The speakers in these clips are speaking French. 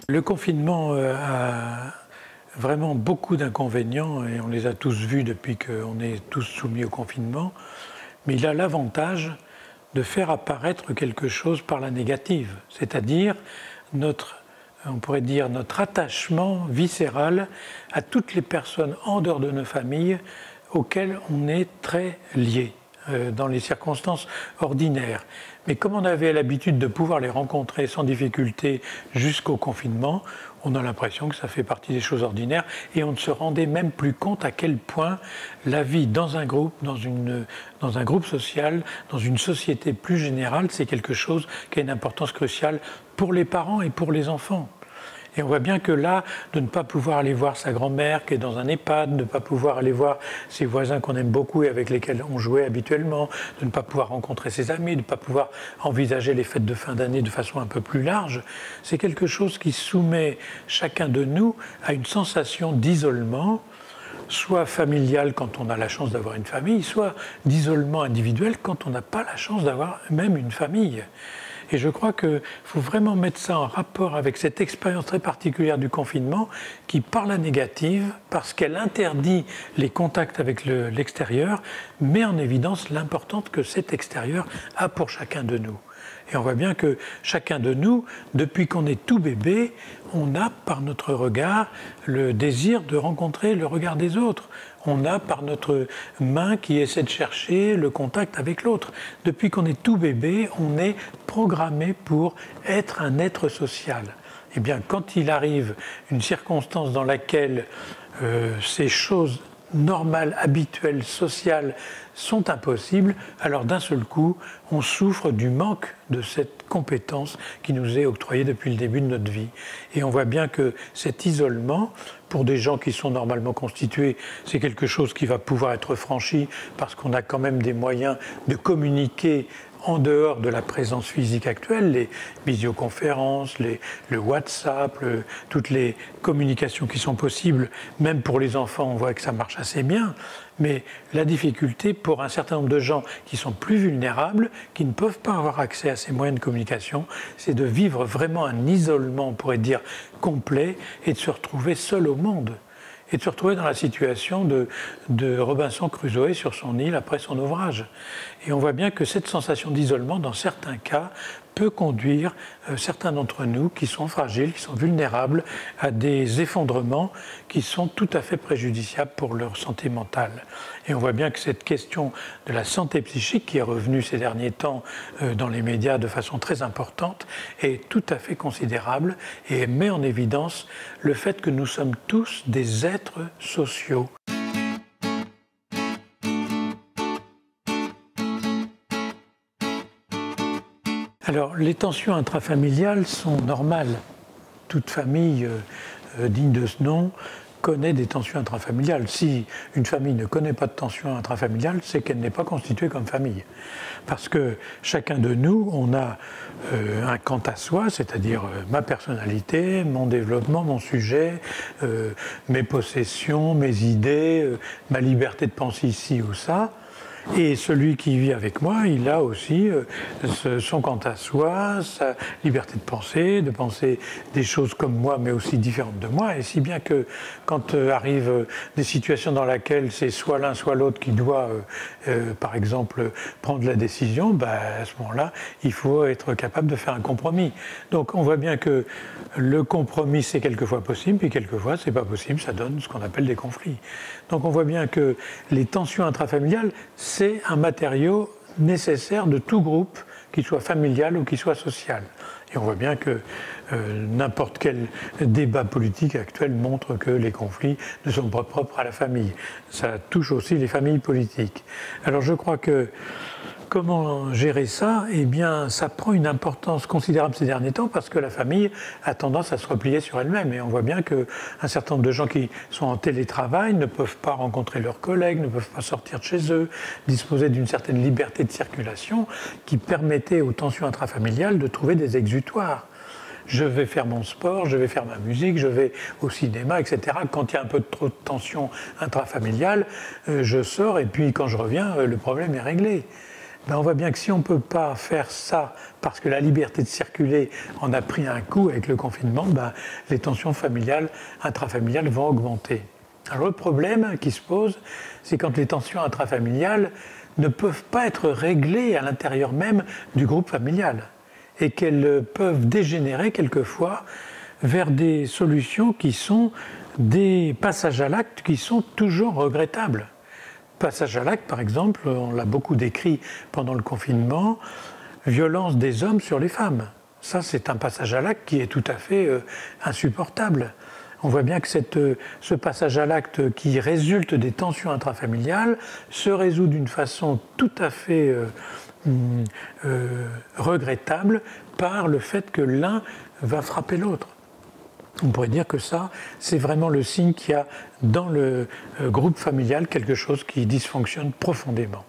Le confinement a vraiment beaucoup d'inconvénients et on les a tous vus depuis qu'on est tous soumis au confinement, mais il a l'avantage de faire apparaître quelque chose par la négative, c'est-à-dire on pourrait dire notre attachement viscéral à toutes les personnes en dehors de nos familles auxquelles on est très lié dans les circonstances ordinaires. Mais comme on avait l'habitude de pouvoir les rencontrer sans difficulté jusqu'au confinement, on a l'impression que ça fait partie des choses ordinaires et on ne se rendait même plus compte à quel point la vie dans un groupe, dans un groupe social, dans une société plus générale, c'est quelque chose qui a une importance cruciale pour les parents et pour les enfants. Et on voit bien que là, de ne pas pouvoir aller voir sa grand-mère qui est dans un EHPAD, de ne pas pouvoir aller voir ses voisins qu'on aime beaucoup et avec lesquels on jouait habituellement, de ne pas pouvoir rencontrer ses amis, de ne pas pouvoir envisager les fêtes de fin d'année de façon un peu plus large, c'est quelque chose qui soumet chacun de nous à une sensation d'isolement, soit familial quand on a la chance d'avoir une famille, soit d'isolement individuel quand on n'a pas la chance d'avoir même une famille. Et je crois qu'il faut vraiment mettre ça en rapport avec cette expérience très particulière du confinement qui, par la négative, parce qu'elle interdit les contacts avec l'extérieur, met en évidence l'importance que cet extérieur a pour chacun de nous. Et on voit bien que chacun de nous, depuis qu'on est tout bébé, on a par notre regard le désir de rencontrer le regard des autres. On a par notre main qui essaie de chercher le contact avec l'autre. Depuis qu'on est tout bébé, on est programmé pour être un être social. Eh bien, quand il arrive une circonstance dans laquelle ces choses normales, habituelles, sociales sont impossibles, alors d'un seul coup, on souffre du manque de cette compétence qui nous est octroyée depuis le début de notre vie. Et on voit bien que cet isolement, pour des gens qui sont normalement constitués, c'est quelque chose qui va pouvoir être franchi parce qu'on a quand même des moyens de communiquer en dehors de la présence physique actuelle, les visioconférences, le WhatsApp, toutes les communications qui sont possibles, même pour les enfants, on voit que ça marche assez bien. Mais la difficulté pour un certain nombre de gens qui sont plus vulnérables, qui ne peuvent pas avoir accès à ces moyens de communication, c'est de vivre vraiment un isolement, on pourrait dire, complet et de se retrouver seul au monde. Et de se retrouver dans la situation de Robinson Crusoe sur son île après son ouvrage. Et on voit bien que cette sensation d'isolement, dans certains cas, peut conduire certains d'entre nous qui sont fragiles, qui sont vulnérables, à des effondrements qui sont tout à fait préjudiciables pour leur santé mentale. Et on voit bien que cette question de la santé psychique, qui est revenue ces derniers temps dans les médias de façon très importante, est tout à fait considérable et met en évidence le fait que nous sommes tous des êtres sociaux. Alors, les tensions intrafamiliales sont normales. Toute famille digne de ce nom connaît des tensions intrafamiliales. Si une famille ne connaît pas de tensions intrafamiliales, c'est qu'elle n'est pas constituée comme famille. Parce que chacun de nous, on a un quant à soi, c'est-à-dire ma personnalité, mon développement, mon sujet, mes possessions, mes idées, ma liberté de penser ici ou ça. Et celui qui vit avec moi, il a aussi son quant à soi, sa liberté de penser des choses comme moi, mais aussi différentes de moi. Et si bien que quand arrivent des situations dans lesquelles c'est soit l'un, soit l'autre qui doit, par exemple, prendre la décision, à ce moment-là, il faut être capable de faire un compromis. Donc on voit bien que le compromis, c'est quelquefois possible, puis quelquefois, c'est pas possible, ça donne ce qu'on appelle des conflits. Donc on voit bien que les tensions intrafamiliales, c'est un matériau nécessaire de tout groupe, qu'il soit familial ou qu'il soit social. Et on voit bien que n'importe quel débat politique actuel montre que les conflits ne sont pas propres à la famille. Ça touche aussi les familles politiques. Alors je crois que comment gérer ça? Eh bien, ça prend une importance considérable ces derniers temps parce que la famille a tendance à se replier sur elle-même. Et on voit bien qu'un certain nombre de gens qui sont en télétravail ne peuvent pas rencontrer leurs collègues, ne peuvent pas sortir de chez eux, disposer d'une certaine liberté de circulation qui permettait aux tensions intrafamiliales de trouver des exutoires. Je vais faire mon sport, je vais faire ma musique, je vais au cinéma, etc. Quand il y a un peu trop de tension intrafamiliale, je sors et puis quand je reviens, le problème est réglé. ben on voit bien que si on ne peut pas faire ça parce que la liberté de circuler en a pris un coup avec le confinement, ben les tensions familiales, intrafamiliales vont augmenter. Alors le problème qui se pose, c'est quand les tensions intrafamiliales ne peuvent pas être réglées à l'intérieur même du groupe familial et qu'elles peuvent dégénérer quelquefois vers des solutions qui sont des passages à l'acte qui sont toujours regrettables. Passage à l'acte, par exemple, on l'a beaucoup décrit pendant le confinement, violence des hommes sur les femmes. Ça, c'est un passage à l'acte qui est tout à fait insupportable. On voit bien que ce passage à l'acte qui résulte des tensions intrafamiliales se résout d'une façon tout à fait regrettable par le fait que l'un va frapper l'autre. On pourrait dire que ça, c'est vraiment le signe qu'il y a dans le groupe familial quelque chose qui dysfonctionne profondément.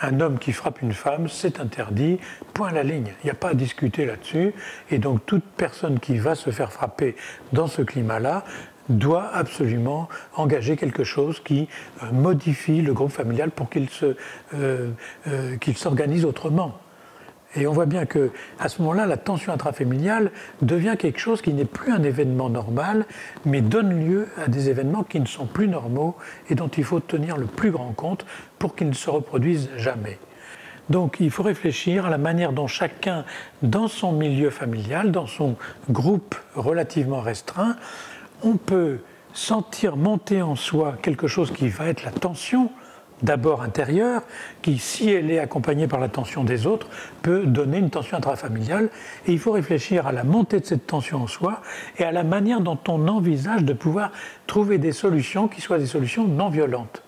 Un homme qui frappe une femme, c'est interdit, point à la ligne. Il n'y a pas à discuter là-dessus. Et donc toute personne qui va se faire frapper dans ce climat-là doit absolument engager quelque chose qui modifie le groupe familial pour qu'il s'organise autrement. Et on voit bien qu'à ce moment-là, la tension intrafamiliale devient quelque chose qui n'est plus un événement normal, mais donne lieu à des événements qui ne sont plus normaux et dont il faut tenir le plus grand compte pour qu'ils ne se reproduisent jamais. Donc il faut réfléchir à la manière dont chacun, dans son milieu familial, dans son groupe relativement restreint, on peut sentir monter en soi quelque chose qui va être la tension, d'abord intérieure, qui, si elle est accompagnée par la tension des autres, peut donner une tension intrafamiliale. Et il faut réfléchir à la montée de cette tension en soi et à la manière dont on envisage de pouvoir trouver des solutions qui soient des solutions non violentes.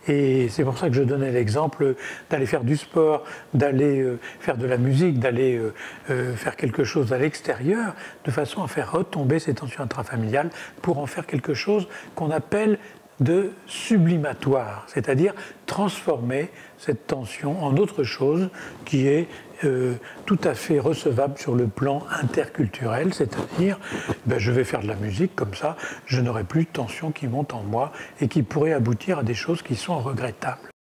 Et c'est pour ça que je donnais l'exemple d'aller faire du sport, d'aller faire de la musique, d'aller faire quelque chose à l'extérieur, de façon à faire retomber ces tensions intrafamiliales pour en faire quelque chose qu'on appelle de sublimatoire, c'est-à-dire transformer cette tension en autre chose qui est tout à fait recevable sur le plan interculturel, c'est-à-dire je vais faire de la musique, comme ça je n'aurai plus de tension qui monte en moi et qui pourrait aboutir à des choses qui sont regrettables.